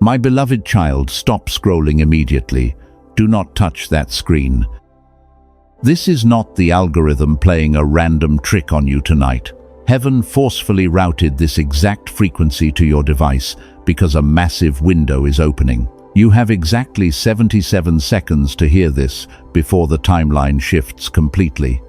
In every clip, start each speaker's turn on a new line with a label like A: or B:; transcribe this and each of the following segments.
A: My beloved child, stop scrolling immediately. Do not touch that screen. This is not the algorithm playing a random trick on you tonight. Heaven forcefully routed this exact frequency to your device because a massive window is opening. You have exactly 77 seconds to hear this before the timeline shifts completely.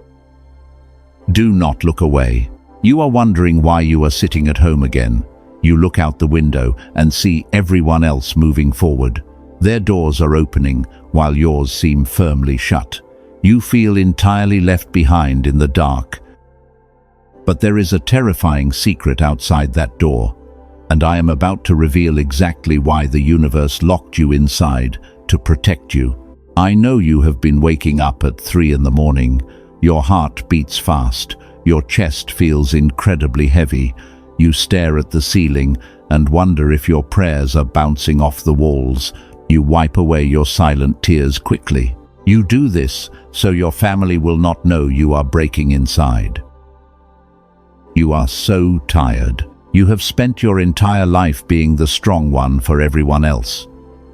A: Do not look away. You are wondering why you are sitting at home again. You look out the window and see everyone else moving forward. Their doors are opening while yours seem firmly shut. You feel entirely left behind in the dark. But there is a terrifying secret outside that door, and I am about to reveal exactly why the universe locked you inside to protect you. I know you have been waking up at 3 in the morning. Your heart beats fast. Your chest feels incredibly heavy. You stare at the ceiling and wonder if your prayers are bouncing off the walls. You wipe away your silent tears quickly. You do this so your family will not know you are breaking inside. You are so tired. You have spent your entire life being the strong one for everyone else.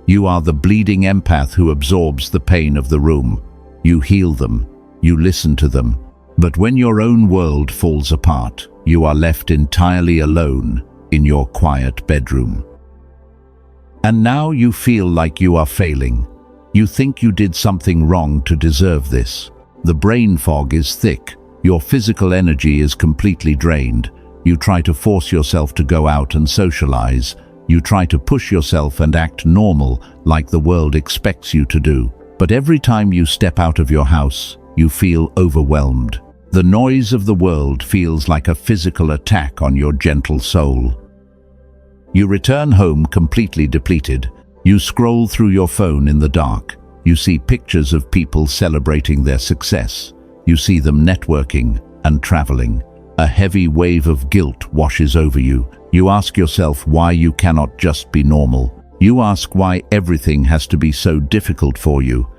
A: You are the bleeding empath who absorbs the pain of the room. You heal them. You listen to them. But when your own world falls apart, you are left entirely alone in your quiet bedroom. And now you feel like you are failing. You think you did something wrong to deserve this. The brain fog is thick. Your physical energy is completely drained. You try to force yourself to go out and socialize. You try to push yourself and act normal like the world expects you to do. But every time you step out of your house, you feel overwhelmed. The noise of the world feels like a physical attack on your gentle soul. You return home completely depleted. You scroll through your phone in the dark. You see pictures of people celebrating their success. You see them networking and traveling. A heavy wave of guilt washes over you. You ask yourself why you cannot just be normal. You ask why everything has to be so difficult for you.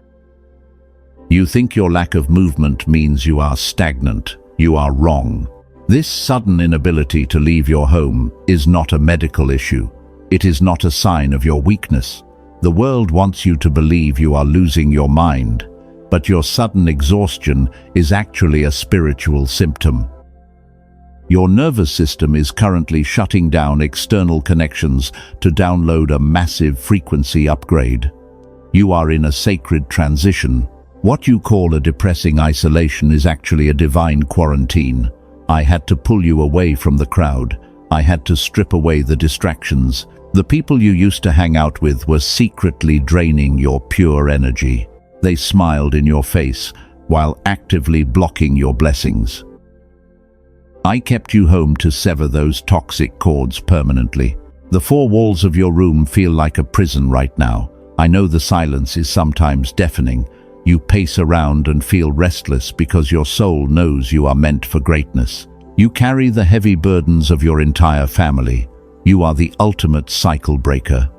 A: You think your lack of movement means you are stagnant. You are wrong. This sudden inability to leave your home is not a medical issue. It is not a sign of your weakness. The world wants you to believe you are losing your mind, but your sudden exhaustion is actually a spiritual symptom. Your nervous system is currently shutting down external connections to download a massive frequency upgrade. You are in a sacred transition. What you call a depressing isolation is actually a divine quarantine. I had to pull you away from the crowd. I had to strip away the distractions. The people you used to hang out with were secretly draining your pure energy. They smiled in your face while actively blocking your blessings. I kept you home to sever those toxic cords permanently. The 4 walls of your room feel like a prison right now. I know the silence is sometimes deafening. You pace around and feel restless because your soul knows you are meant for greatness. You carry the heavy burdens of your entire family. You are the ultimate cycle breaker.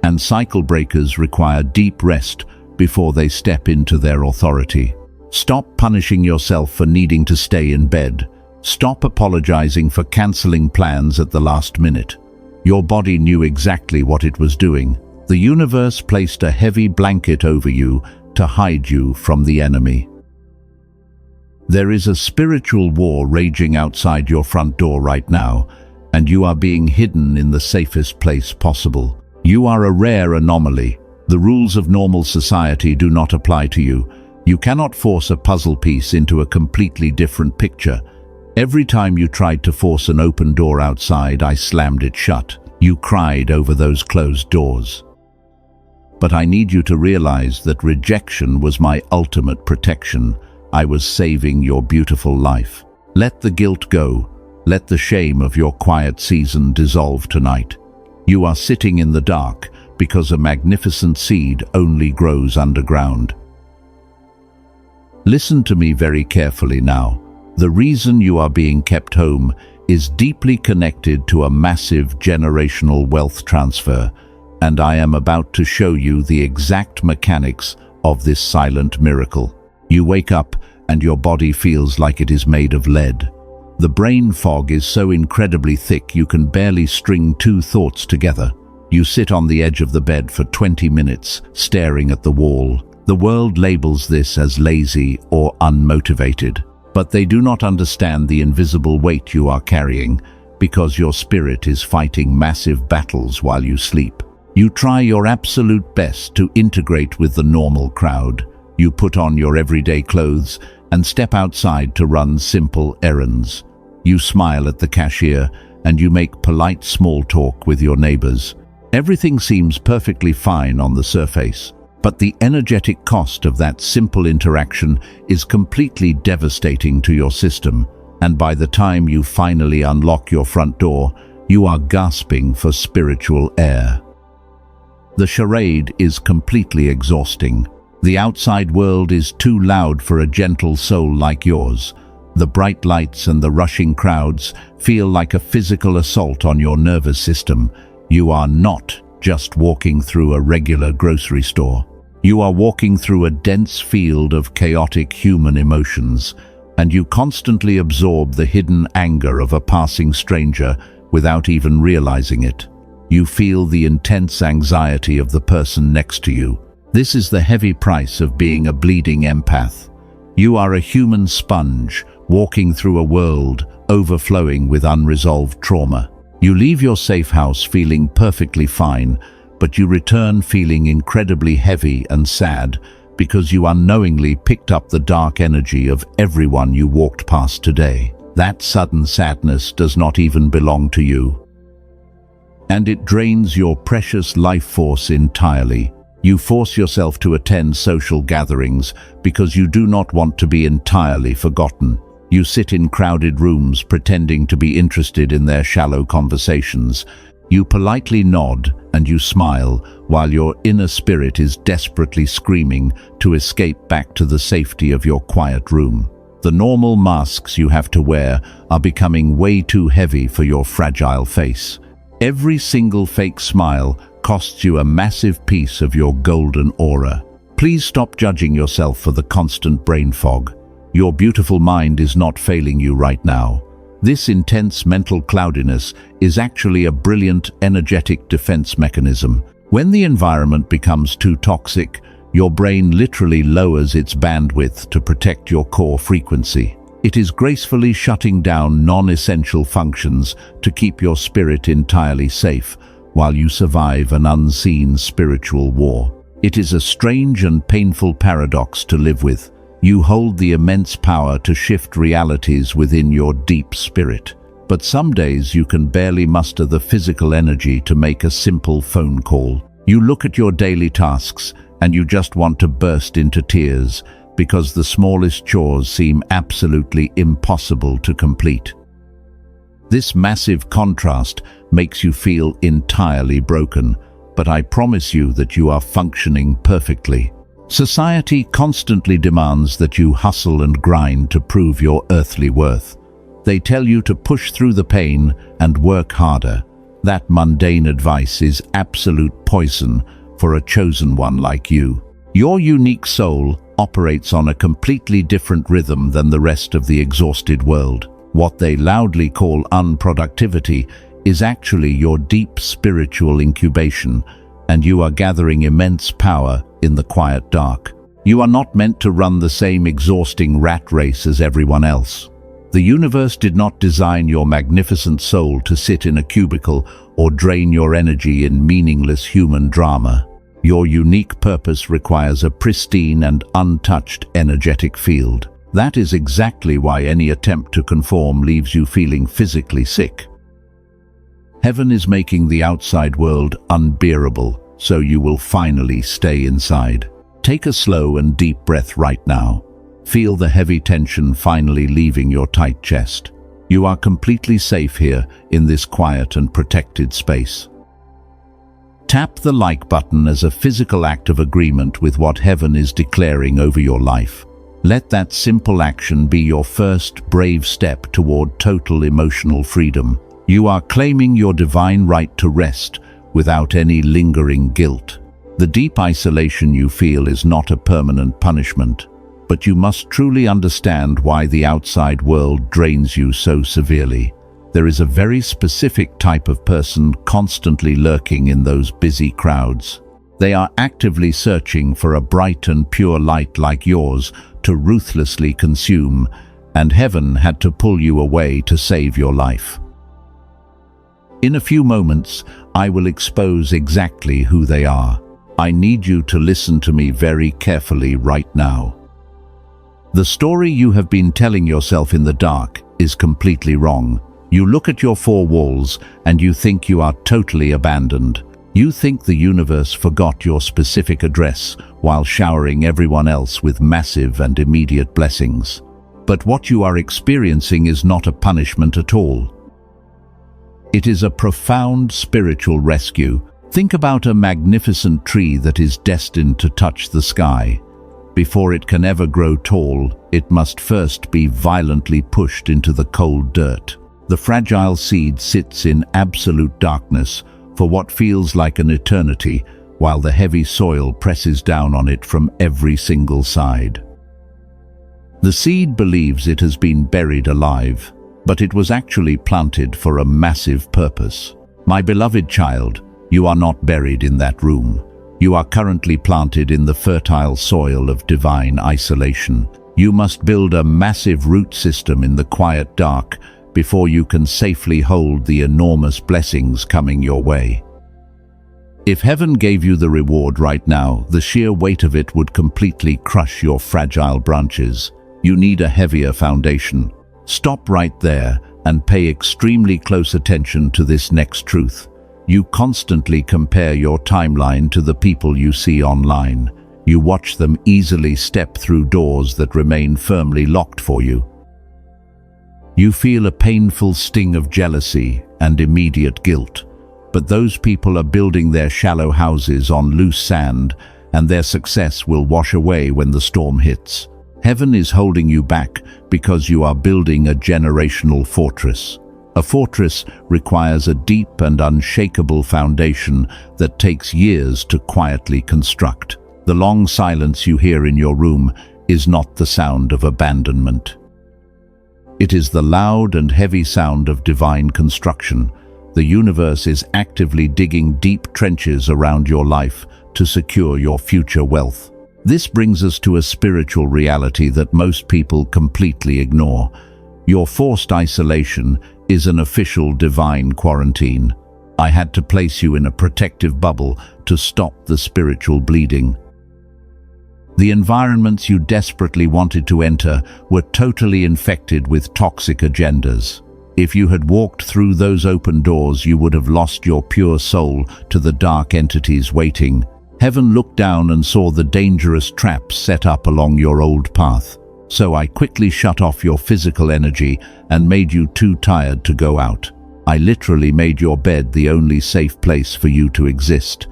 A: And cycle breakers require deep rest before they step into their authority. Stop punishing yourself for needing to stay in bed. Stop apologizing for canceling plans at the last minute. Your body knew exactly what it was doing. The universe placed a heavy blanket over you to hide you from the enemy. There is a spiritual war raging outside your front door right now, and you are being hidden in the safest place possible. You are a rare anomaly. The rules of normal society do not apply to you. You cannot force a puzzle piece into a completely different picture. Every time you tried to force an open door outside, I slammed it shut. You cried over those closed doors. But I need you to realize that rejection was my ultimate protection. I was saving your beautiful life. Let the guilt go. Let the shame of your quiet season dissolve tonight. You are sitting in the dark because a magnificent seed only grows underground. Listen to me very carefully now. The reason you are being kept home is deeply connected to a massive generational wealth transfer, and I am about to show you the exact mechanics of this silent miracle. You wake up and your body feels like it is made of lead. The brain fog is so incredibly thick you can barely string 2 thoughts together. You sit on the edge of the bed for 20 minutes, staring at the wall. The world labels this as lazy or unmotivated, but they do not understand the invisible weight you are carrying because your spirit is fighting massive battles while you sleep. You try your absolute best to integrate with the normal crowd. You put on your everyday clothes and step outside to run simple errands. You smile at the cashier and you make polite small talk with your neighbors. Everything seems perfectly fine on the surface, but the energetic cost of that simple interaction is completely devastating to your system, and by the time you finally unlock your front door, you are gasping for spiritual air. The charade is completely exhausting. The outside world is too loud for a gentle soul like yours. The bright lights and the rushing crowds feel like a physical assault on your nervous system. You are not just walking through a regular grocery store. You are walking through a dense field of chaotic human emotions, and you constantly absorb the hidden anger of a passing stranger without even realizing it. You feel the intense anxiety of the person next to you. This is the heavy price of being a bleeding empath. You are a human sponge, walking through a world overflowing with unresolved trauma. You leave your safe house feeling perfectly fine, but you return feeling incredibly heavy and sad because you unknowingly picked up the dark energy of everyone you walked past today. That sudden sadness does not even belong to you, and it drains your precious life force entirely. You force yourself to attend social gatherings because you do not want to be entirely forgotten. You sit in crowded rooms pretending to be interested in their shallow conversations. You politely nod and you smile while your inner spirit is desperately screaming to escape back to the safety of your quiet room. The normal masks you have to wear are becoming way too heavy for your fragile face. Every single fake smile costs you a massive piece of your golden aura. Please stop judging yourself for the constant brain fog. Your beautiful mind is not failing you right now. This intense mental cloudiness is actually a brilliant energetic defense mechanism. When the environment becomes too toxic, your brain literally lowers its bandwidth to protect your core frequency. It is gracefully shutting down non-essential functions to keep your spirit entirely safe while you survive an unseen spiritual war. It is a strange and painful paradox to live with. You hold the immense power to shift realities within your deep spirit, but some days you can barely muster the physical energy to make a simple phone call. You look at your daily tasks and you just want to burst into tears because the smallest chores seem absolutely impossible to complete. This massive contrast makes you feel entirely broken, but I promise you that you are functioning perfectly. Society constantly demands that you hustle and grind to prove your earthly worth. They tell you to push through the pain and work harder. That mundane advice is absolute poison for a chosen one like you. Your unique soul operates on a completely different rhythm than the rest of the exhausted world. What they loudly call unproductivity is actually your deep spiritual incubation, and you are gathering immense power in the quiet dark. You are not meant to run the same exhausting rat race as everyone else. The universe did not design your magnificent soul to sit in a cubicle or drain your energy in meaningless human drama. Your unique purpose requires a pristine and untouched energetic field. That is exactly why any attempt to conform leaves you feeling physically sick. Heaven is making the outside world unbearable, so you will finally stay inside. Take a slow and deep breath right now. Feel the heavy tension finally leaving your tight chest. You are completely safe here in this quiet and protected space. Tap the like button as a physical act of agreement with what heaven is declaring over your life. Let that simple action be your first brave step toward total emotional freedom. You are claiming your divine right to rest without any lingering guilt. The deep isolation you feel is not a permanent punishment, but you must truly understand why the outside world drains you so severely. There is a very specific type of person constantly lurking in those busy crowds. They are actively searching for a bright and pure light like yours to ruthlessly consume, and heaven had to pull you away to save your life. In a few moments, I will expose exactly who they are. I need you to listen to me very carefully right now. The story you have been telling yourself in the dark is completely wrong. You look at your four walls and you think you are totally abandoned. You think the universe forgot your specific address while showering everyone else with massive and immediate blessings. But what you are experiencing is not a punishment at all. It is a profound spiritual rescue. Think about a magnificent tree that is destined to touch the sky. Before it can ever grow tall, it must first be violently pushed into the cold dirt. The fragile seed sits in absolute darkness for what feels like an eternity, while the heavy soil presses down on it from every single side. The seed believes it has been buried alive, but it was actually planted for a massive purpose. My beloved child, you are not buried in that room. You are currently planted in the fertile soil of divine isolation. You must build a massive root system in the quiet dark before you can safely hold the enormous blessings coming your way. If heaven gave you the reward right now, the sheer weight of it would completely crush your fragile branches. You need a heavier foundation. Stop right there and pay extremely close attention to this next truth. You constantly compare your timeline to the people you see online. You watch them easily step through doors that remain firmly locked for you. You feel a painful sting of jealousy and immediate guilt. But those people are building their shallow houses on loose sand, and their success will wash away when the storm hits. Heaven is holding you back because you are building a generational fortress. A fortress requires a deep and unshakable foundation that takes years to quietly construct. The long silence you hear in your room is not the sound of abandonment. It is the loud and heavy sound of divine construction. The universe is actively digging deep trenches around your life to secure your future wealth. This brings us to a spiritual reality that most people completely ignore. Your forced isolation is an official divine quarantine. I had to place you in a protective bubble to stop the spiritual bleeding. The environments you desperately wanted to enter were totally infected with toxic agendas. If you had walked through those open doors, you would have lost your pure soul to the dark entities waiting. Heaven looked down and saw the dangerous traps set up along your old path. So I quickly shut off your physical energy and made you too tired to go out. I literally made your bed the only safe place for you to exist.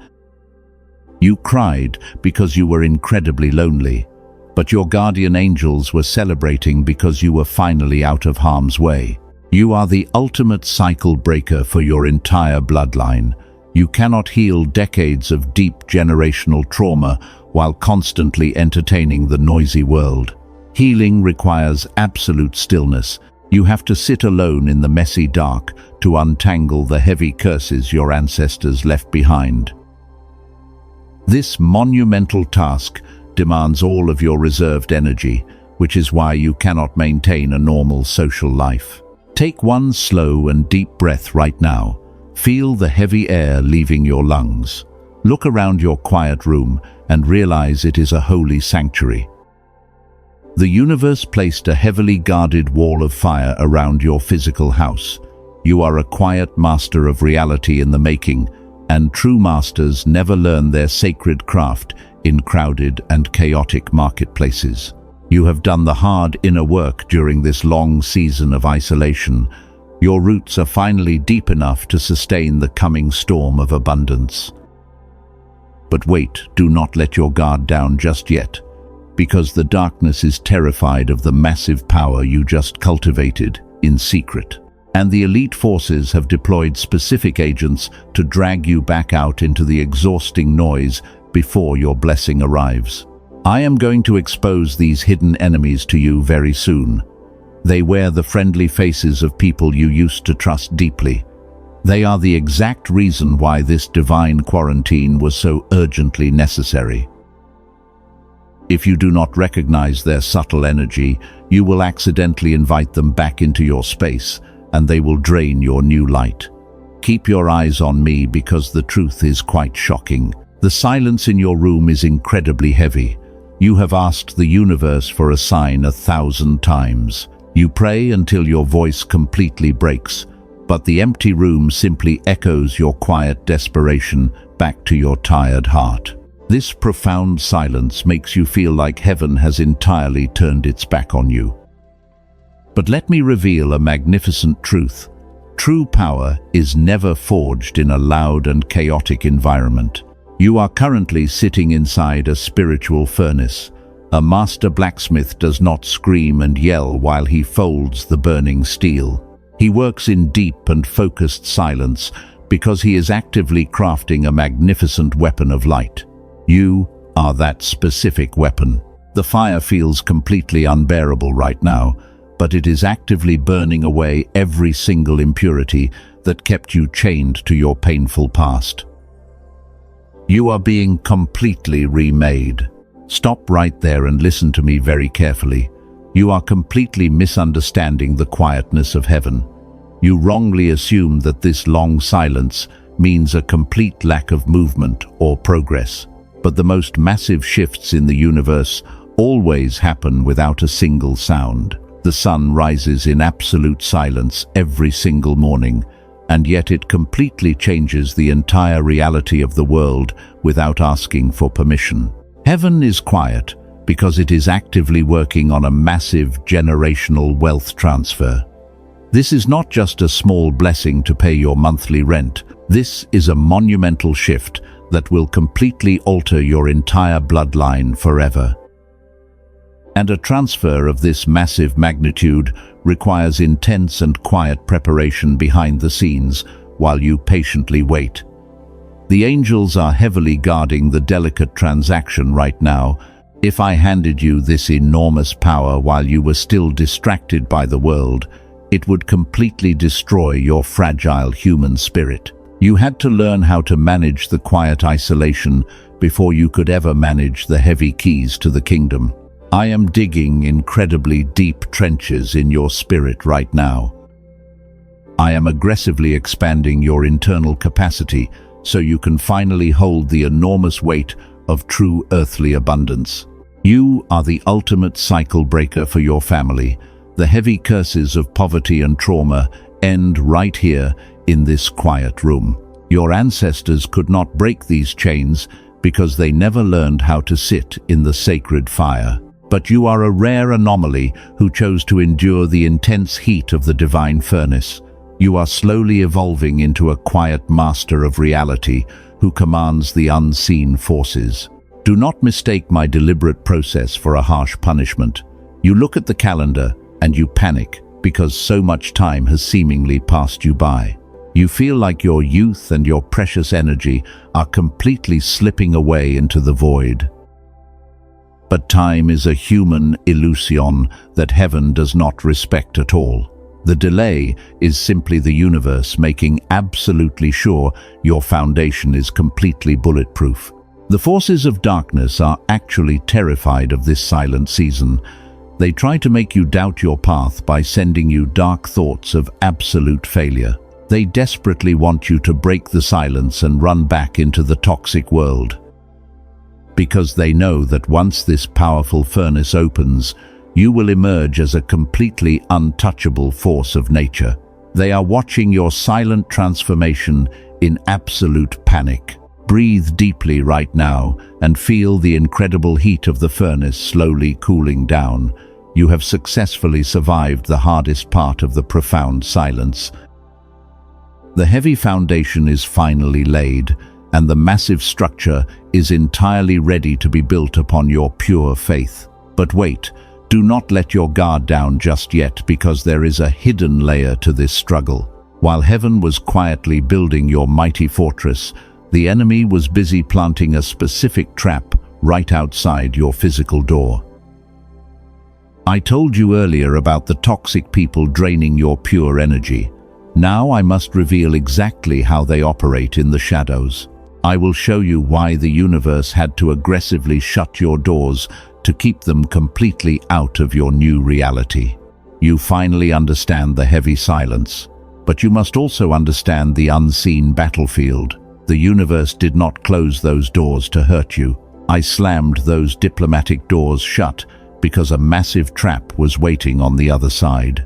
A: You cried because you were incredibly lonely, but your guardian angels were celebrating because you were finally out of harm's way. You are the ultimate cycle breaker for your entire bloodline. You cannot heal decades of deep generational trauma while constantly entertaining the noisy world. Healing requires absolute stillness. You have to sit alone in the messy dark to untangle the heavy curses your ancestors left behind. This monumental task demands all of your reserved energy, which is why you cannot maintain a normal social life. Take one slow and deep breath right now. Feel the heavy air leaving your lungs. Look around your quiet room and realize it is a holy sanctuary. The universe placed a heavily guarded wall of fire around your physical house. You are a quiet master of reality in the making, and true masters never learn their sacred craft in crowded and chaotic marketplaces. You have done the hard inner work during this long season of isolation. Your roots are finally deep enough to sustain the coming storm of abundance. But wait, do not let your guard down just yet, because the darkness is terrified of the massive power you just cultivated in secret. And the elite forces have deployed specific agents to drag you back out into the exhausting noise before your blessing arrives. I am going to expose these hidden enemies to you very soon. They wear the friendly faces of people you used to trust deeply. They are the exact reason why this divine quarantine was so urgently necessary. If you do not recognize their subtle energy, you will accidentally invite them back into your space, and they will drain your new light. Keep your eyes on me because the truth is quite shocking. The silence in your room is incredibly heavy. You have asked the universe for a sign 1,000 times. You pray until your voice completely breaks, but the empty room simply echoes your quiet desperation back to your tired heart. This profound silence makes you feel like heaven has entirely turned its back on you. But let me reveal a magnificent truth. True power is never forged in a loud and chaotic environment. You are currently sitting inside a spiritual furnace. A master blacksmith does not scream and yell while he folds the burning steel. He works in deep and focused silence because he is actively crafting a magnificent weapon of light. You are that specific weapon. The fire feels completely unbearable right now, but it is actively burning away every single impurity that kept you chained to your painful past. You are being completely remade. Stop right there and listen to me very carefully. You are completely misunderstanding the quietness of heaven. You wrongly assume that this long silence means a complete lack of movement or progress. But the most massive shifts in the universe always happen without a single sound. The sun rises in absolute silence every single morning, and yet it completely changes the entire reality of the world without asking for permission. Heaven is quiet because it is actively working on a massive generational wealth transfer. This is not just a small blessing to pay your monthly rent. This is a monumental shift that will completely alter your entire bloodline forever. And a transfer of this massive magnitude requires intense and quiet preparation behind the scenes while you patiently wait. The angels are heavily guarding the delicate transaction right now. If I handed you this enormous power while you were still distracted by the world, it would completely destroy your fragile human spirit. You had to learn how to manage the quiet isolation before you could ever manage the heavy keys to the kingdom. I am digging incredibly deep trenches in your spirit right now. I am aggressively expanding your internal capacity so you can finally hold the enormous weight of true earthly abundance. You are the ultimate cycle breaker for your family. The heavy curses of poverty and trauma end right here in this quiet room. Your ancestors could not break these chains because they never learned how to sit in the sacred fire. But you are a rare anomaly who chose to endure the intense heat of the divine furnace. You are slowly evolving into a quiet master of reality who commands the unseen forces. Do not mistake my deliberate process for a harsh punishment. You look at the calendar and you panic because so much time has seemingly passed you by. You feel like your youth and your precious energy are completely slipping away into the void. But time is a human illusion that heaven does not respect at all. The delay is simply the universe making absolutely sure your foundation is completely bulletproof. The forces of darkness are actually terrified of this silent season. They try to make you doubt your path by sending you dark thoughts of absolute failure. They desperately want you to break the silence and run back into the toxic world. Because they know that once this powerful furnace opens, you will emerge as a completely untouchable force of nature. They are watching your silent transformation in absolute panic. Breathe deeply right now and feel the incredible heat of the furnace slowly cooling down. You have successfully survived the hardest part of the profound silence. The heavy foundation is finally laid, and the massive structure is entirely ready to be built upon your pure faith. But wait, do not let your guard down just yet, because there is a hidden layer to this struggle. While heaven was quietly building your mighty fortress, the enemy was busy planting a specific trap right outside your physical door. I told you earlier about the toxic people draining your pure energy. Now I must reveal exactly how they operate in the shadows. I will show you why the universe had to aggressively shut your doors to keep them completely out of your new reality. You finally understand the heavy silence, but you must also understand the unseen battlefield. The universe did not close those doors to hurt you. I slammed those diplomatic doors shut because a massive trap was waiting on the other side.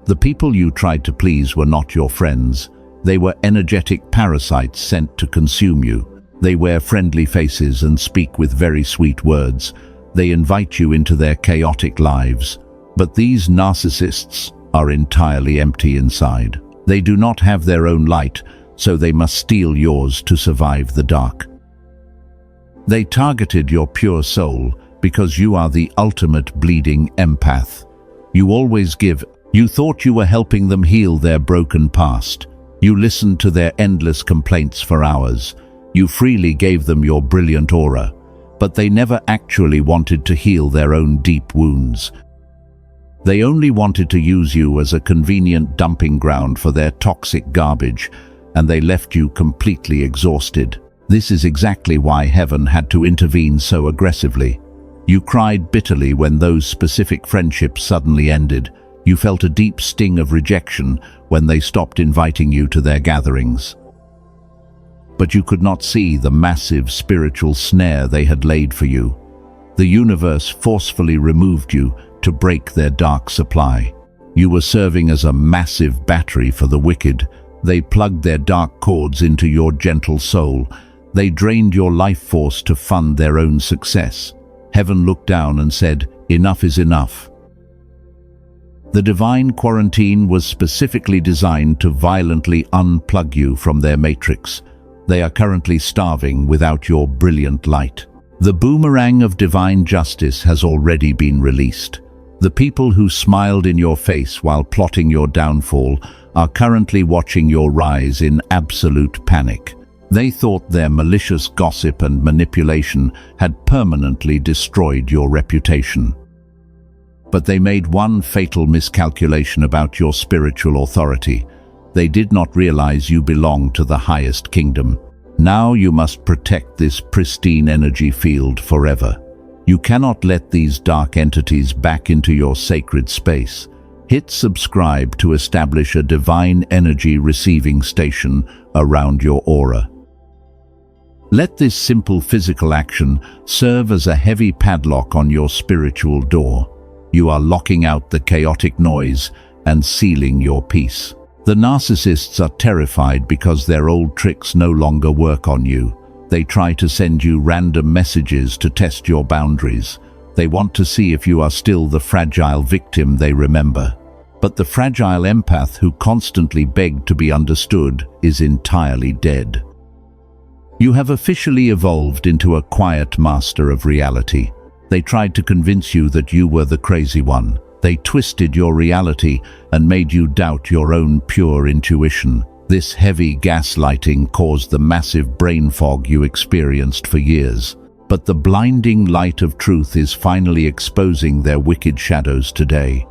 A: The people you tried to please were not your friends. They were energetic parasites sent to consume you. They wear friendly faces and speak with very sweet words. They invite you into their chaotic lives. But these narcissists are entirely empty inside. They do not have their own light, so they must steal yours to survive the dark. They targeted your pure soul because you are the ultimate bleeding empath. You always give. You thought you were helping them heal their broken past. You listened to their endless complaints for hours. You freely gave them your brilliant aura, but they never actually wanted to heal their own deep wounds. They only wanted to use you as a convenient dumping ground for their toxic garbage, and they left you completely exhausted. This is exactly why heaven had to intervene so aggressively. You cried bitterly when those specific friendships suddenly ended. You felt a deep sting of rejection when they stopped inviting you to their gatherings. But you could not see the massive spiritual snare they had laid for you. The universe forcefully removed you to break their dark supply. You were serving as a massive battery for the wicked. They plugged their dark cords into your gentle soul. They drained your life force to fund their own success. Heaven looked down and said, "Enough is enough." The divine quarantine was specifically designed to violently unplug you from their matrix. They are currently starving without your brilliant light. The boomerang of divine justice has already been released. The people who smiled in your face while plotting your downfall are currently watching your rise in absolute panic. They thought their malicious gossip and manipulation had permanently destroyed your reputation. But they made one fatal miscalculation about your spiritual authority. They did not realize you belong to the highest kingdom. Now you must protect this pristine energy field forever. You cannot let these dark entities back into your sacred space. Hit subscribe to establish a divine energy receiving station around your aura. Let this simple physical action serve as a heavy padlock on your spiritual door. You are locking out the chaotic noise and sealing your peace. The narcissists are terrified because their old tricks no longer work on you. They try to send you random messages to test your boundaries. They want to see if you are still the fragile victim they remember. But the fragile empath who constantly begged to be understood is entirely dead. You have officially evolved into a quiet master of reality. They tried to convince you that you were the crazy one. They twisted your reality and made you doubt your own pure intuition. This heavy gaslighting caused the massive brain fog you experienced for years. But the blinding light of truth is finally exposing their wicked shadows today.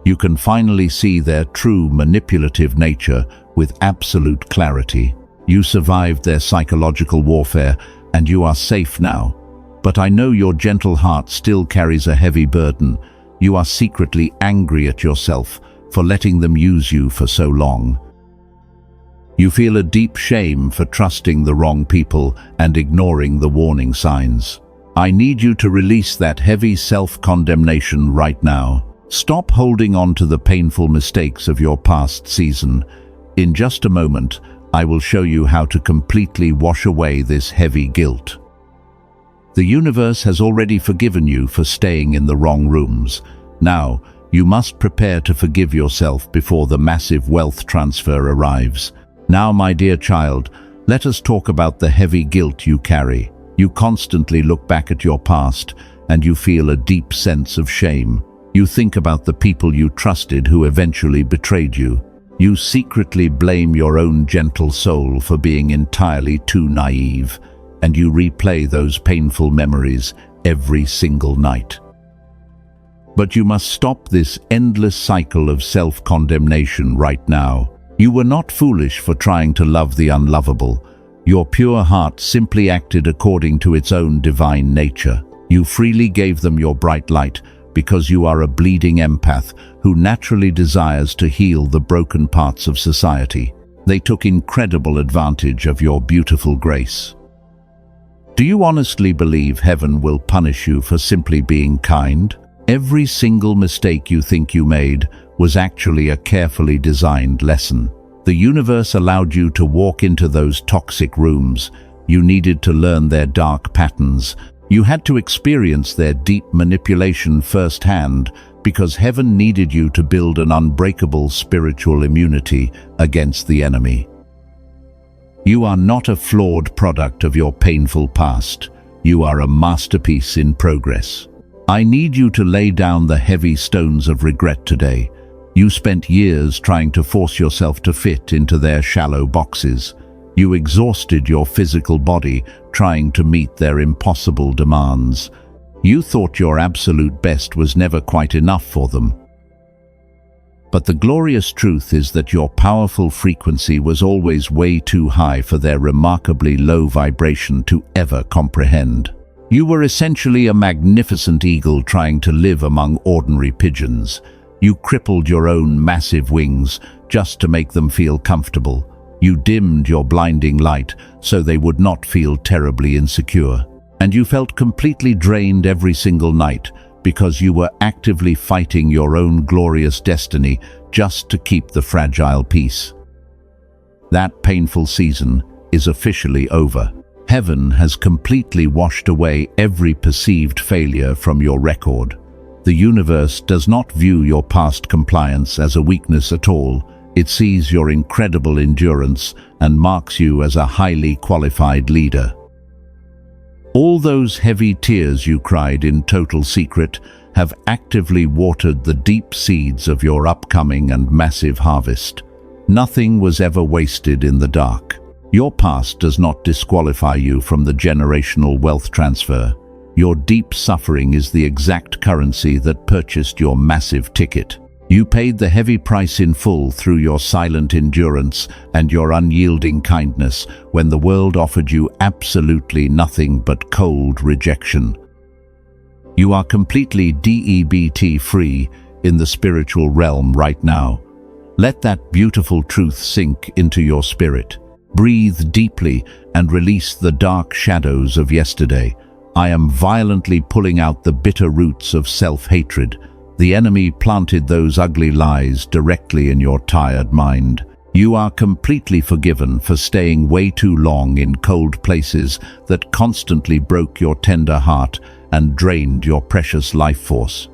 A: You can finally see their true manipulative nature with absolute clarity. You survived their psychological warfare and you are safe now. But I know your gentle heart still carries a heavy burden. You are secretly angry at yourself for letting them use you for so long. You feel a deep shame for trusting the wrong people and ignoring the warning signs. I need you to release that heavy self-condemnation right now. Stop holding on to the painful mistakes of your past season. In just a moment, I will show you how to completely wash away this heavy guilt. The universe has already forgiven you for staying in the wrong rooms. Now, you must prepare to forgive yourself before the massive wealth transfer arrives. Now, my dear child, let us talk about the heavy guilt you carry. You constantly look back at your past and you feel a deep sense of shame. You think about the people you trusted who eventually betrayed you. You secretly blame your own gentle soul for being entirely too naive, and you replay those painful memories every single night. But you must stop this endless cycle of self-condemnation right now. You were not foolish for trying to love the unlovable. Your pure heart simply acted according to its own divine nature. You freely gave them your bright light because you are a bleeding empath who naturally desires to heal the broken parts of society. They took incredible advantage of your beautiful grace. Do you honestly believe heaven will punish you for simply being kind? Every single mistake you think you made was actually a carefully designed lesson. The universe allowed you to walk into those toxic rooms. You needed to learn their dark patterns. You had to experience their deep manipulation firsthand because heaven needed you to build an unbreakable spiritual immunity against the enemy. You are not a flawed product of your painful past. You are a masterpiece in progress. I need you to lay down the heavy stones of regret today. You spent years trying to force yourself to fit into their shallow boxes. You exhausted your physical body trying to meet their impossible demands. You thought your absolute best was never quite enough for them. But the glorious truth is that your powerful frequency was always way too high for their remarkably low vibration to ever comprehend. You were essentially a magnificent eagle trying to live among ordinary pigeons. You crippled your own massive wings just to make them feel comfortable. You dimmed your blinding light so they would not feel terribly insecure. And you felt completely drained every single night because you were actively fighting your own glorious destiny just to keep the fragile peace. That painful season is officially over. Heaven has completely washed away every perceived failure from your record. The universe does not view your past compliance as a weakness at all. It sees your incredible endurance and marks you as a highly qualified leader. All those heavy tears you cried in total secret have actively watered the deep seeds of your upcoming and massive harvest. Nothing was ever wasted in the dark. Your past does not disqualify you from the generational wealth transfer. Your deep suffering is the exact currency that purchased your massive ticket. You paid the heavy price in full through your silent endurance and your unyielding kindness when the world offered you absolutely nothing but cold rejection. You are completely DEBT-free in the spiritual realm right now. Let that beautiful truth sink into your spirit. Breathe deeply and release the dark shadows of yesterday. I am violently pulling out the bitter roots of self-hatred. The enemy planted those ugly lies directly in your tired mind. You are completely forgiven for staying way too long in cold places that constantly broke your tender heart and drained your precious life force.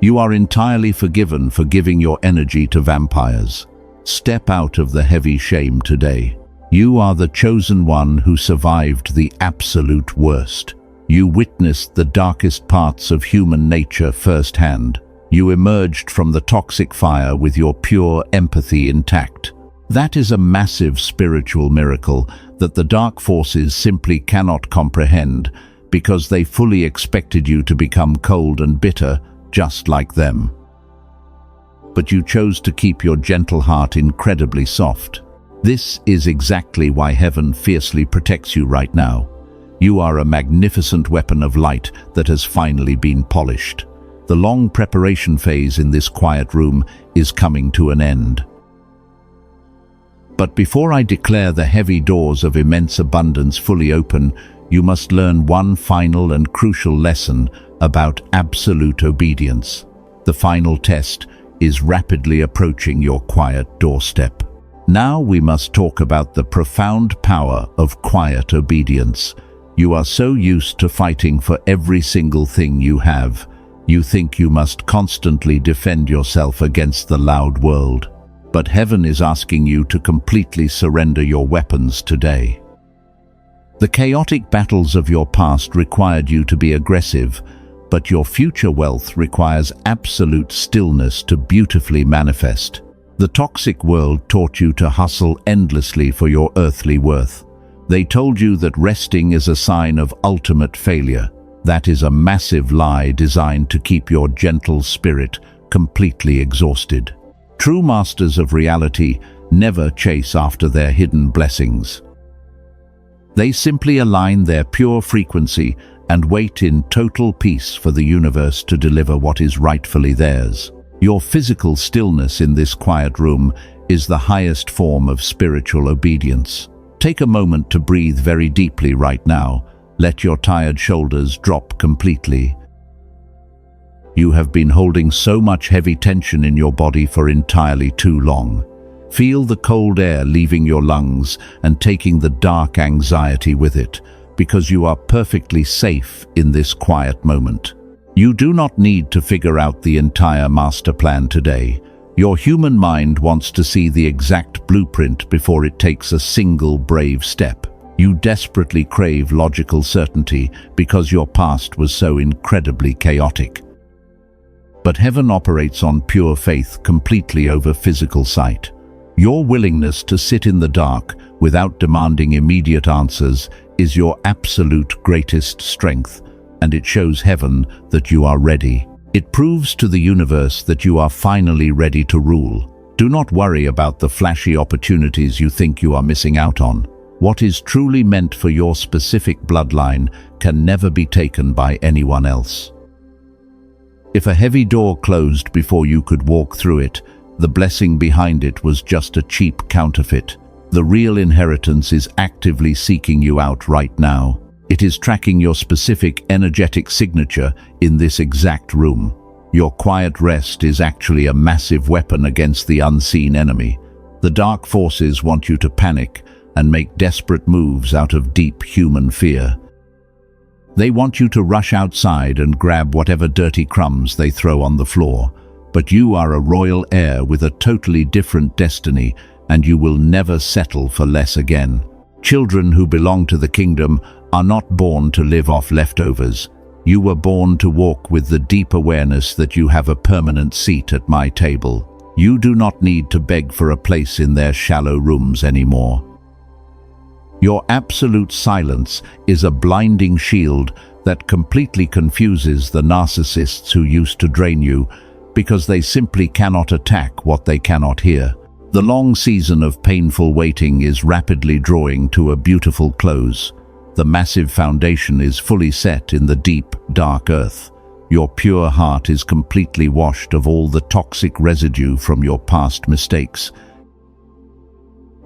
A: You are entirely forgiven for giving your energy to vampires. Step out of the heavy shame today. You are the chosen one who survived the absolute worst. You witnessed the darkest parts of human nature firsthand. You emerged from the toxic fire with your pure empathy intact. That is a massive spiritual miracle that the dark forces simply cannot comprehend because they fully expected you to become cold and bitter just like them. But you chose to keep your gentle heart incredibly soft. This is exactly why heaven fiercely protects you right now. You are a magnificent weapon of light that has finally been polished. The long preparation phase in this quiet room is coming to an end. But before I declare the heavy doors of immense abundance fully open, you must learn one final and crucial lesson about absolute obedience. The final test is rapidly approaching your quiet doorstep. Now we must talk about the profound power of quiet obedience. You are so used to fighting for every single thing you have. You think you must constantly defend yourself against the loud world. But heaven is asking you to completely surrender your weapons today. The chaotic battles of your past required you to be aggressive, but your future wealth requires absolute stillness to beautifully manifest. The toxic world taught you to hustle endlessly for your earthly worth. They told you that resting is a sign of ultimate failure. That is a massive lie designed to keep your gentle spirit completely exhausted. True masters of reality never chase after their hidden blessings. They simply align their pure frequency and wait in total peace for the universe to deliver what is rightfully theirs. Your physical stillness in this quiet room is the highest form of spiritual obedience. Take a moment to breathe very deeply right now. Let your tired shoulders drop completely. You have been holding so much heavy tension in your body for entirely too long. Feel the cold air leaving your lungs and taking the dark anxiety with it, because you are perfectly safe in this quiet moment. You do not need to figure out the entire master plan today. Your human mind wants to see the exact blueprint before it takes a single brave step. You desperately crave logical certainty because your past was so incredibly chaotic. But heaven operates on pure faith completely over physical sight. Your willingness to sit in the dark without demanding immediate answers is your absolute greatest strength, and it shows heaven that you are ready. It proves to the universe that you are finally ready to rule. Do not worry about the flashy opportunities you think you are missing out on. What is truly meant for your specific bloodline can never be taken by anyone else. If a heavy door closed before you could walk through it, the blessing behind it was just a cheap counterfeit. The real inheritance is actively seeking you out right now. It is tracking your specific energetic signature in this exact room. Your quiet rest is actually a massive weapon against the unseen enemy. The dark forces want you to panic and make desperate moves out of deep human fear. They want you to rush outside and grab whatever dirty crumbs they throw on the floor. But you are a royal heir with a totally different destiny, and you will never settle for less again. Children who belong to the kingdom are not born to live off leftovers. You were born to walk with the deep awareness that you have a permanent seat at my table. You do not need to beg for a place in their shallow rooms anymore. Your absolute silence is a blinding shield that completely confuses the narcissists who used to drain you, because they simply cannot attack what they cannot hear. The long season of painful waiting is rapidly drawing to a beautiful close. The massive foundation is fully set in the deep, dark earth. Your pure heart is completely washed of all the toxic residue from your past mistakes.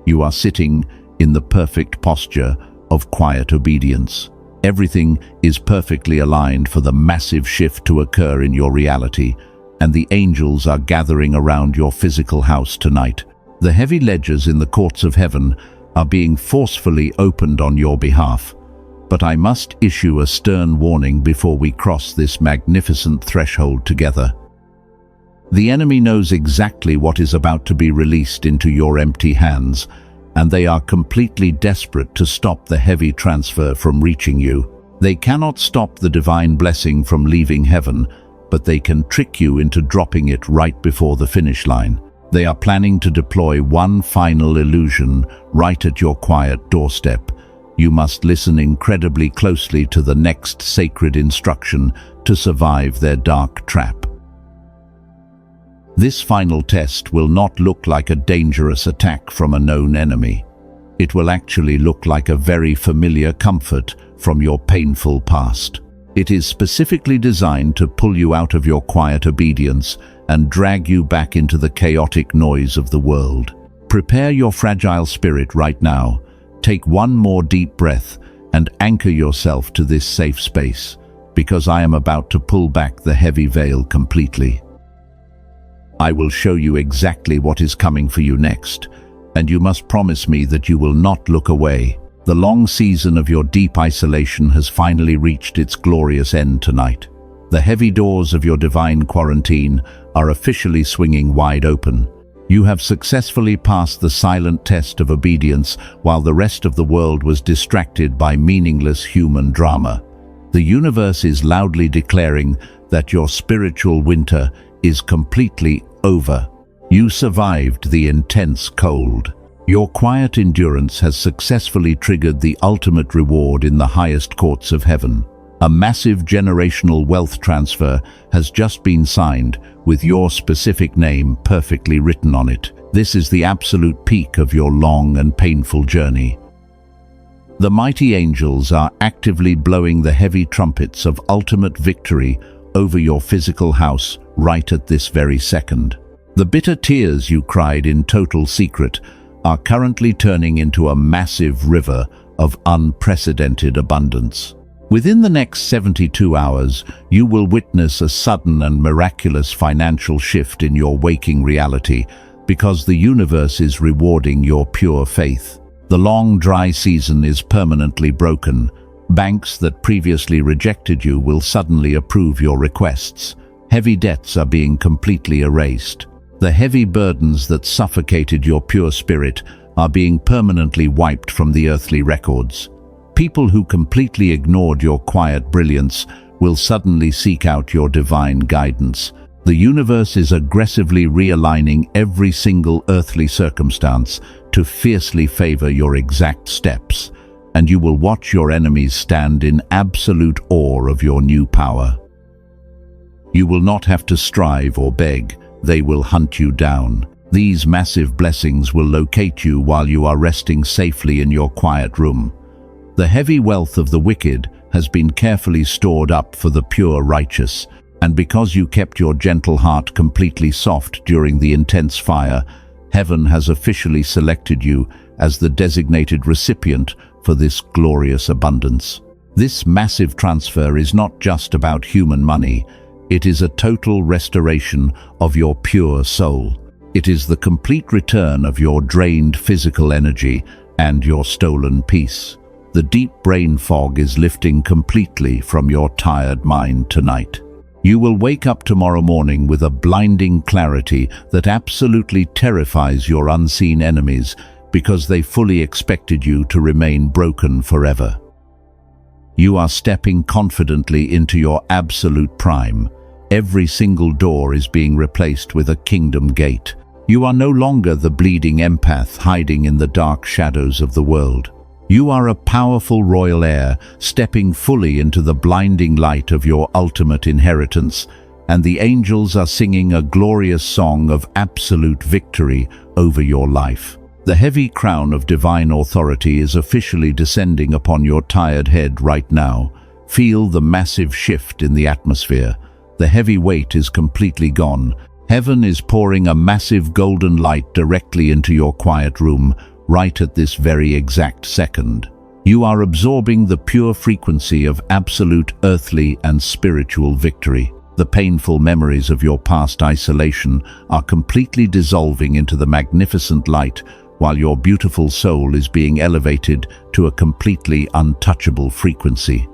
A: You are sitting in the perfect posture of quiet obedience. Everything is perfectly aligned for the massive shift to occur in your reality, and the angels are gathering around your physical house tonight. The heavy ledgers in the courts of heaven are being forcefully opened on your behalf. But I must issue a stern warning before we cross this magnificent threshold together. The enemy knows exactly what is about to be released into your empty hands, and they are completely desperate to stop the heavy transfer from reaching you. They cannot stop the divine blessing from leaving heaven, but they can trick you into dropping it right before the finish line. They are planning to deploy one final illusion right at your quiet doorstep. You must listen incredibly closely to the next sacred instruction to survive their dark trap. This final test will not look like a dangerous attack from a known enemy. It will actually look like a very familiar comfort from your painful past. It is specifically designed to pull you out of your quiet obedience and drag you back into the chaotic noise of the world. Prepare your fragile spirit right now. Take one more deep breath and anchor yourself to this safe space, because I am about to pull back the heavy veil completely. I will show you exactly what is coming for you next, and you must promise me that you will not look away. The long season of your deep isolation has finally reached its glorious end tonight. The heavy doors of your divine quarantine are officially swinging wide open. You have successfully passed the silent test of obedience while the rest of the world was distracted by meaningless human drama. The universe is loudly declaring that your spiritual winter is completely over. You survived the intense cold. Your quiet endurance has successfully triggered the ultimate reward in the highest courts of heaven. A massive generational wealth transfer has just been signed with your specific name perfectly written on it. This is the absolute peak of your long and painful journey. The mighty angels are actively blowing the heavy trumpets of ultimate victory over your physical house right at this very second. The bitter tears you cried in total secret are currently turning into a massive river of unprecedented abundance. Within the next 72 hours, you will witness a sudden and miraculous financial shift in your waking reality because the universe is rewarding your pure faith. The long, dry season is permanently broken. Banks that previously rejected you will suddenly approve your requests. Heavy debts are being completely erased. The heavy burdens that suffocated your pure spirit are being permanently wiped from the earthly records. People who completely ignored your quiet brilliance will suddenly seek out your divine guidance. The universe is aggressively realigning every single earthly circumstance to fiercely favor your exact steps, and you will watch your enemies stand in absolute awe of your new power. You will not have to strive or beg. They will hunt you down. These massive blessings will locate you while you are resting safely in your quiet room. The heavy wealth of the wicked has been carefully stored up for the pure righteous, and because you kept your gentle heart completely soft during the intense fire, heaven has officially selected you as the designated recipient for this glorious abundance. This massive transfer is not just about human money. It is a total restoration of your pure soul. It is the complete return of your drained physical energy and your stolen peace. The deep brain fog is lifting completely from your tired mind tonight. You will wake up tomorrow morning with a blinding clarity that absolutely terrifies your unseen enemies because they fully expected you to remain broken forever. You are stepping confidently into your absolute prime. Every single door is being replaced with a kingdom gate. You are no longer the bleeding empath hiding in the dark shadows of the world. You are a powerful royal heir, stepping fully into the blinding light of your ultimate inheritance, and the angels are singing a glorious song of absolute victory over your life. The heavy crown of divine authority is officially descending upon your tired head right now. Feel the massive shift in the atmosphere. The heavy weight is completely gone. Heaven is pouring a massive golden light directly into your quiet room, right at this very exact second. You are absorbing the pure frequency of absolute earthly and spiritual victory. The painful memories of your past isolation are completely dissolving into the magnificent light, while your beautiful soul is being elevated to a completely untouchable frequency.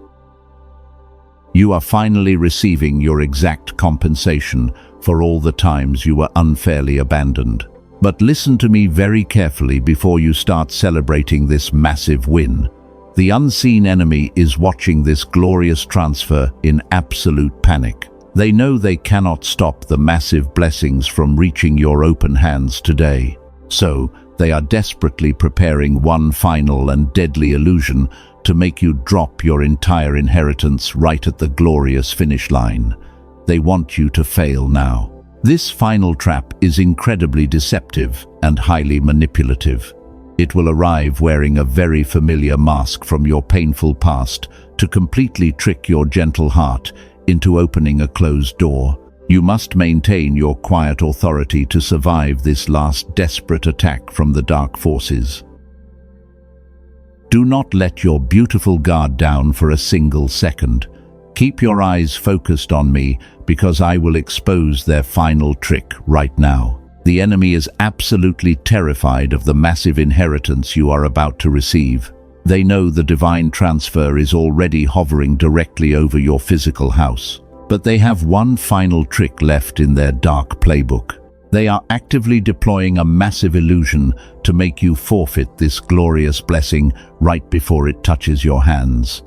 A: You are finally receiving your exact compensation for all the times you were unfairly abandoned. But listen to me very carefully before you start celebrating this massive win. The unseen enemy is watching this glorious transfer in absolute panic. They know they cannot stop the massive blessings from reaching your open hands today. So, they are desperately preparing one final and deadly illusion to make you drop your entire inheritance right at the glorious finish line. They want you to fail now. This final trap is incredibly deceptive and highly manipulative. It will arrive wearing a very familiar mask from your painful past to completely trick your gentle heart into opening a closed door. You must maintain your quiet authority to survive this last desperate attack from the dark forces. Do not let your beautiful guard down for a single second. Keep your eyes focused on me because I will expose their final trick right now. The enemy is absolutely terrified of the massive inheritance you are about to receive. They know the divine transfer is already hovering directly over your physical house. But they have one final trick left in their dark playbook. They are actively deploying a massive illusion to make you forfeit this glorious blessing right before it touches your hands.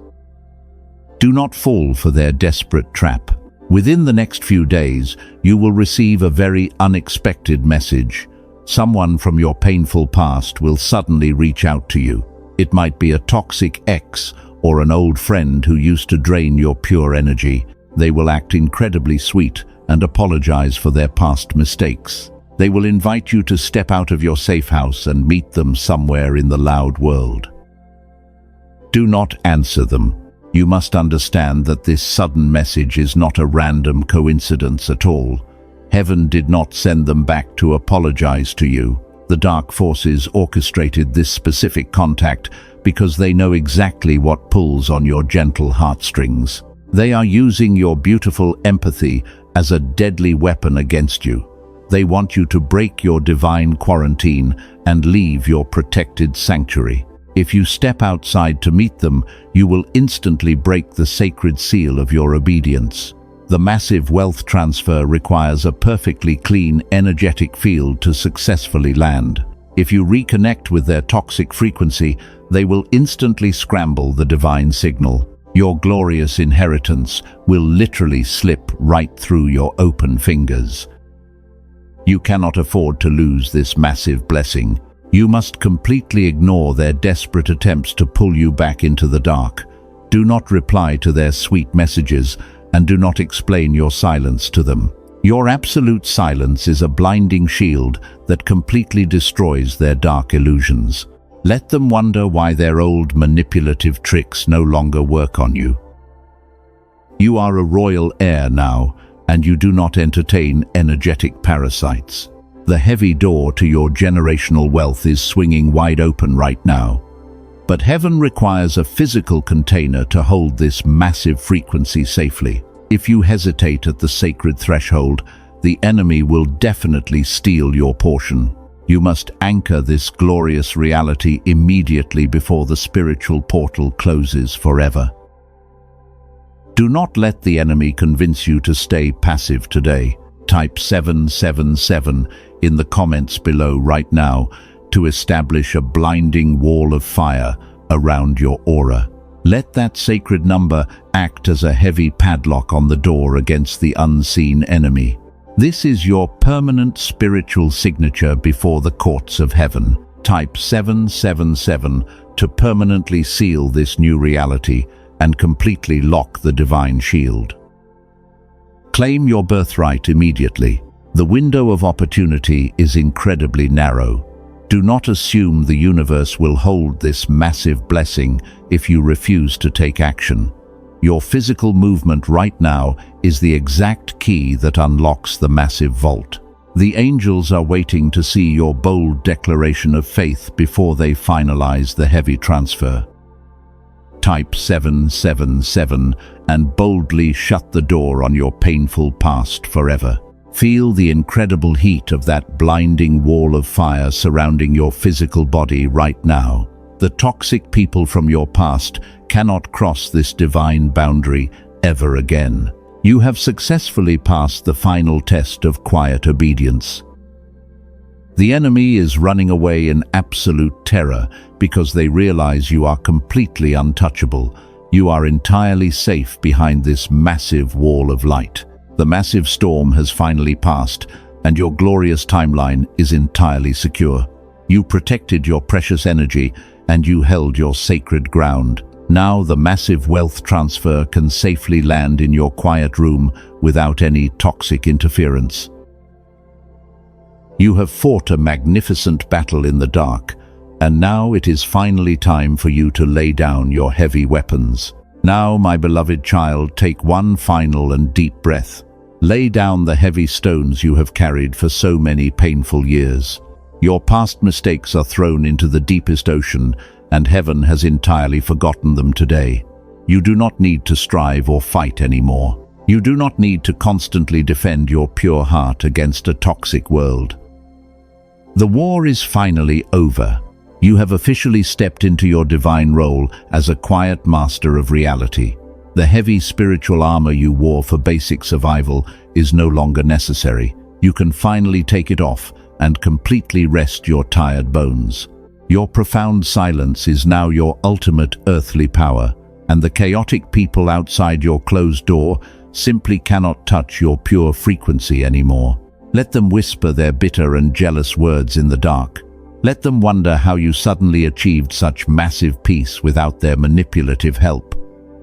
A: Do not fall for their desperate trap. Within the next few days, you will receive a very unexpected message. Someone from your painful past will suddenly reach out to you. It might be a toxic ex or an old friend who used to drain your pure energy. They will act incredibly sweet and apologize for their past mistakes. They will invite you to step out of your safe house and meet them somewhere in the loud world. Do not answer them. You must understand that this sudden message is not a random coincidence at all. Heaven did not send them back to apologize to you. The dark forces orchestrated this specific contact because they know exactly what pulls on your gentle heartstrings. They are using your beautiful empathy as a deadly weapon against you. They want you to break your divine quarantine and leave your protected sanctuary. If you step outside to meet them, you will instantly break the sacred seal of your obedience. The massive wealth transfer requires a perfectly clean, energetic field to successfully land. If you reconnect with their toxic frequency, they will instantly scramble the divine signal. Your glorious inheritance will literally slip right through your open fingers. You cannot afford to lose this massive blessing. You must completely ignore their desperate attempts to pull you back into the dark. Do not reply to their sweet messages, and do not explain your silence to them. Your absolute silence is a blinding shield that completely destroys their dark illusions. Let them wonder why their old manipulative tricks no longer work on you. You are a royal heir now, and you do not entertain energetic parasites. The heavy door to your generational wealth is swinging wide open right now. But heaven requires a physical container to hold this massive frequency safely. If you hesitate at the sacred threshold, the enemy will definitely steal your portion. You must anchor this glorious reality immediately before the spiritual portal closes forever. Do not let the enemy convince you to stay passive today. Type 777 in the comments below right now to establish a blinding wall of fire around your aura. Let that sacred number act as a heavy padlock on the door against the unseen enemy. This is your permanent spiritual signature before the courts of heaven. Type 777 to permanently seal this new reality and completely lock the divine shield. Claim your birthright immediately. The window of opportunity is incredibly narrow. Do not assume the universe will hold this massive blessing if you refuse to take action. Your physical movement right now is the exact key that unlocks the massive vault. The angels are waiting to see your bold declaration of faith before they finalize the heavy transfer. Type 777 and boldly shut the door on your painful past forever. Feel the incredible heat of that blinding wall of fire surrounding your physical body right now. The toxic people from your past cannot cross this divine boundary ever again. You have successfully passed the final test of quiet obedience. The enemy is running away in absolute terror because they realize you are completely untouchable. You are entirely safe behind this massive wall of light. The massive storm has finally passed, and your glorious timeline is entirely secure. You protected your precious energy, and you held your sacred ground. Now the massive wealth transfer can safely land in your quiet room without any toxic interference. You have fought a magnificent battle in the dark, and now it is finally time for you to lay down your heavy weapons. Now, my beloved child, take one final and deep breath. Lay down the heavy stones you have carried for so many painful years. Your past mistakes are thrown into the deepest ocean, and heaven has entirely forgotten them today. You do not need to strive or fight anymore. You do not need to constantly defend your pure heart against a toxic world. The war is finally over. You have officially stepped into your divine role as a quiet master of reality. The heavy spiritual armor you wore for basic survival is no longer necessary. You can finally take it off and completely rest your tired bones. Your profound silence is now your ultimate earthly power, and the chaotic people outside your closed door simply cannot touch your pure frequency anymore. Let them whisper their bitter and jealous words in the dark. Let them wonder how you suddenly achieved such massive peace without their manipulative help.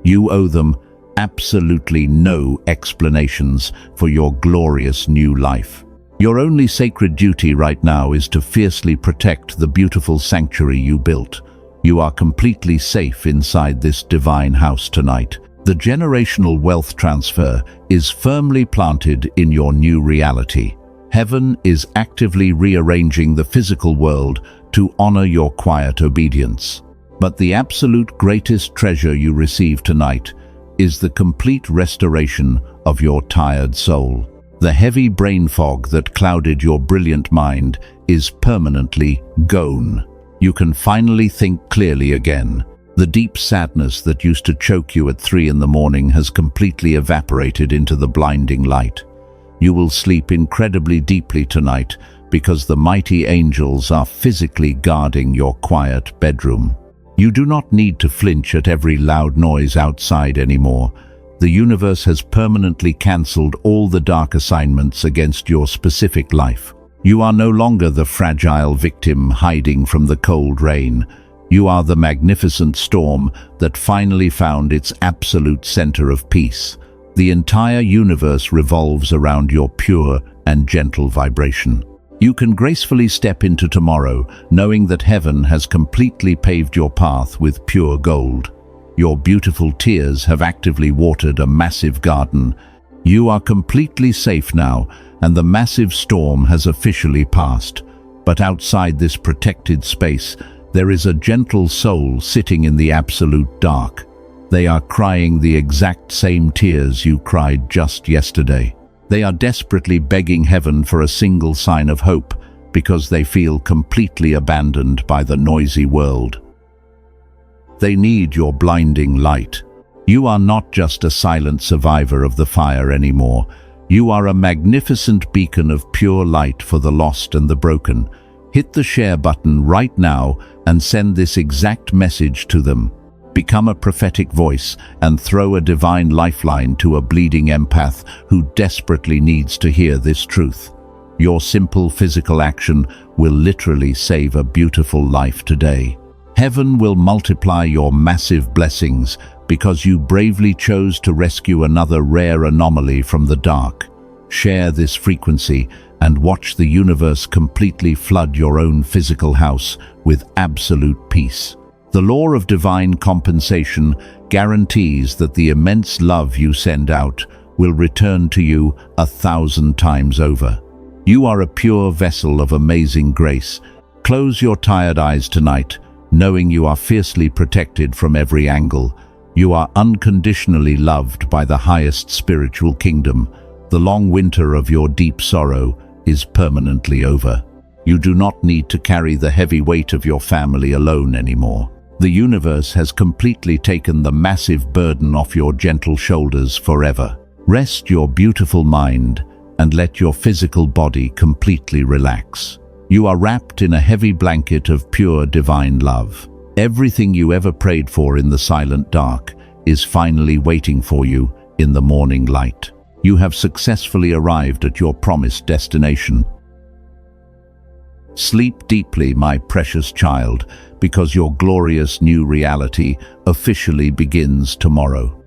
A: You owe them absolutely no explanations for your glorious new life. Your only sacred duty right now is to fiercely protect the beautiful sanctuary you built. You are completely safe inside this divine house tonight. The generational wealth transfer is firmly planted in your new reality. Heaven is actively rearranging the physical world to honor your quiet obedience. But the absolute greatest treasure you receive tonight is the complete restoration of your tired soul. The heavy brain fog that clouded your brilliant mind is permanently gone. You can finally think clearly again. The deep sadness that used to choke you at 3 in the morning has completely evaporated into the blinding light. You will sleep incredibly deeply tonight because the mighty angels are physically guarding your quiet bedroom. You do not need to flinch at every loud noise outside anymore. The universe has permanently cancelled all the dark assignments against your specific life. You are no longer the fragile victim hiding from the cold rain. You are the magnificent storm that finally found its absolute center of peace. The entire universe revolves around your pure and gentle vibration. You can gracefully step into tomorrow, knowing that heaven has completely paved your path with pure gold. Your beautiful tears have actively watered a massive garden. You are completely safe now, and the massive storm has officially passed. But outside this protected space, there is a gentle soul sitting in the absolute dark. They are crying the exact same tears you cried just yesterday. They are desperately begging heaven for a single sign of hope because they feel completely abandoned by the noisy world. They need your blinding light. You are not just a silent survivor of the fire anymore. You are a magnificent beacon of pure light for the lost and the broken. Hit the share button right now and send this exact message to them. Become a prophetic voice and throw a divine lifeline to a bleeding empath who desperately needs to hear this truth. Your simple physical action will literally save a beautiful life today. Heaven will multiply your massive blessings because you bravely chose to rescue another rare anomaly from the dark. Share this frequency and watch the universe completely flood your own physical house with absolute peace. The law of divine compensation guarantees that the immense love you send out will return to you 1,000 times over. You are a pure vessel of amazing grace. Close your tired eyes tonight, knowing you are fiercely protected from every angle. You are unconditionally loved by the highest spiritual kingdom. The long winter of your deep sorrow is permanently over. You do not need to carry the heavy weight of your family alone anymore. The universe has completely taken the massive burden off your gentle shoulders forever. Rest your beautiful mind and let your physical body completely relax. You are wrapped in a heavy blanket of pure divine love. Everything you ever prayed for in the silent dark is finally waiting for you in the morning light. You have successfully arrived at your promised destination. Sleep deeply, my precious child, because your glorious new reality officially begins tomorrow.